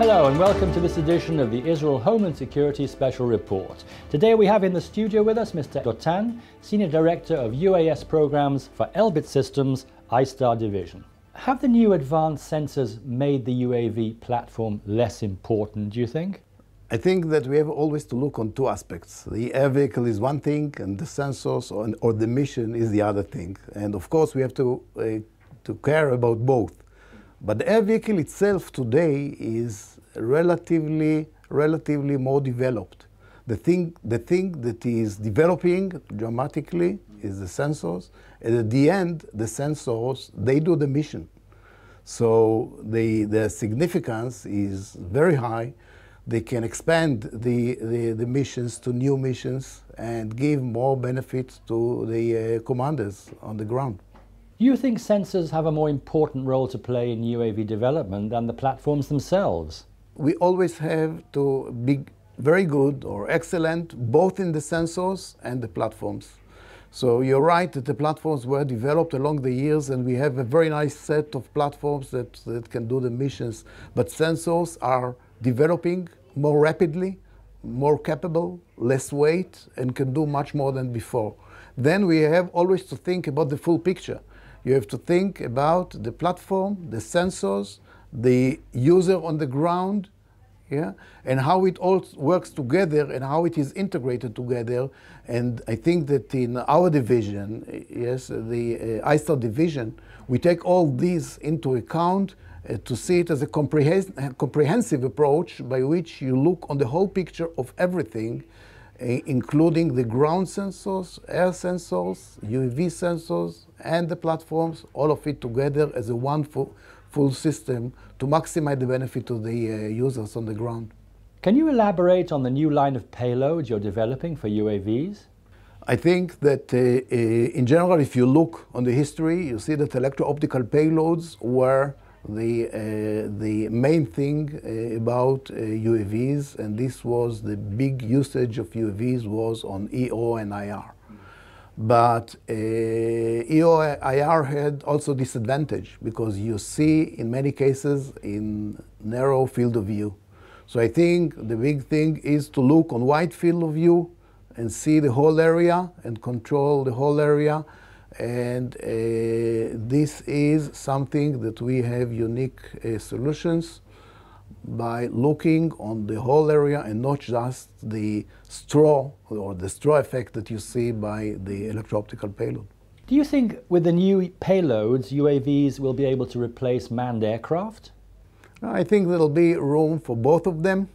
Hello and welcome to this edition of the Israel Homeland Security Special Report. Today we have in the studio with us Mr. Dotan, Senior Director of UAS Programs for Elbit Systems, I-Star Division. Have the new advanced sensors made the UAV platform less important, do you think? I think that we have always to look on two aspects. The air vehicle is one thing and the sensors or the mission is the other thing. And of course we have to care about both. But the air vehicle itself today is relatively more developed. The thing that is developing dramatically is the sensors. And at the end, the sensors, they do the mission. So the significance is very high. They can expand the missions to new missions and give more benefits to the commanders on the ground. Do you think sensors have a more important role to play in UAV development than the platforms themselves? We always have to be very good or excellent both in the sensors and the platforms. So you're right that the platforms were developed along the years and we have a very nice set of platforms that can do the missions. But sensors are developing more rapidly, more capable, less weight, and can do much more than before. Then we have always to think about the full picture. You have to think about the platform, the sensors, the user on the ground, and how it all works together and how it is integrated together. And I think that in our division, yes, the I-Star division, we take all these into account to see it as a comprehensive approach by which you look on the whole picture of everything, including the ground sensors, air sensors, UAV sensors, and the platforms, all of it together as a one full system to maximize the benefit to the users on the ground. Can you elaborate on the new line of payloads you're developing for UAVs? I think that in general, if you look on the history, you see that electro-optical payloads were the main thing about UAVs, and this was the big usage of UAVs was on EO and IR. But EO IR had also disadvantage because you see in many cases in narrow field of view. So I think the big thing is to look on wide field of view and see the whole area and control the whole area. And this is something that we have unique solutions by looking on the whole area and not just the straw or the straw effect that you see by the electro-optical payload. Do you think with the new payloads, UAVs will be able to replace manned aircraft? I think there will be room for both of them,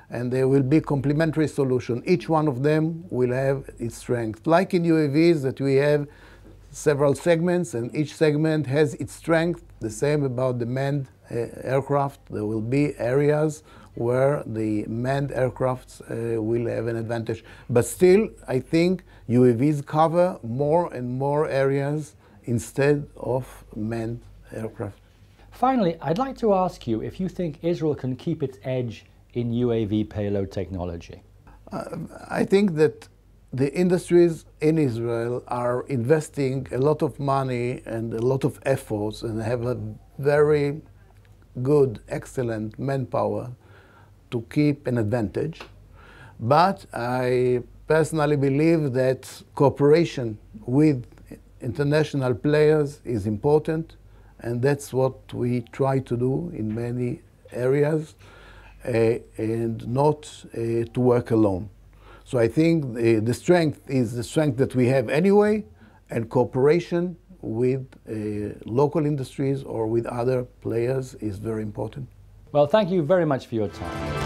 and there will be complementary solution. Each one of them will have its strength. Like in UAVs that we have several segments and each segment has its strength, the same about the manned aircraft. There will be areas where the manned aircrafts will have an advantage. But still, I think UAVs cover more and more areas instead of manned aircraft. Finally, I'd like to ask you if you think Israel can keep its edge in UAV payload technology. I think that the industries in Israel are investing a lot of money and a lot of efforts and have a very good, excellent manpower to keep an advantage. But I personally believe that cooperation with international players is important, and that's what we try to do in many areas, and not to work alone. So I think the strength is the strength that we have anyway, and cooperation with local industries or with other players is very important. Well, thank you very much for your time.